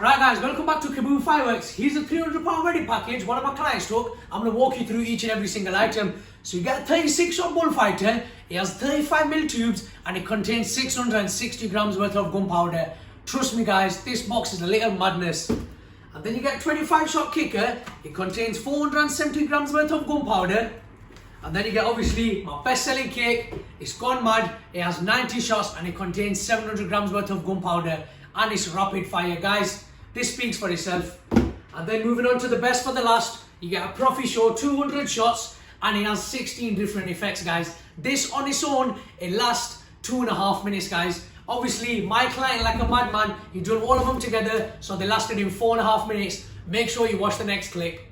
Right guys, welcome back to Kaaboom Fireworks. Here's a £300 ready package one of my clients took. I'm going to walk you through each and every single item. So you get a 36 shot bullfighter, it has 35mm tubes and it contains 660 grams worth of gunpowder. Trust me guys, this box is a little madness. And then you get a 25 shot kicker, it contains 470 grams worth of gunpowder. And then you get obviously my best selling cake, it's gone mad, it has 90 shots and it contains 700 grams worth of gunpowder. And it's rapid fire guys, this speaks for itself. And then moving on to the best for the last, you get a Profi Show 200 shots and it has 16 different effects guys. This on its own, it lasts 2.5 minutes guys. Obviously my client, like a madman, he done all of them together, so they lasted him 4.5 minutes. Make sure you watch the next clip.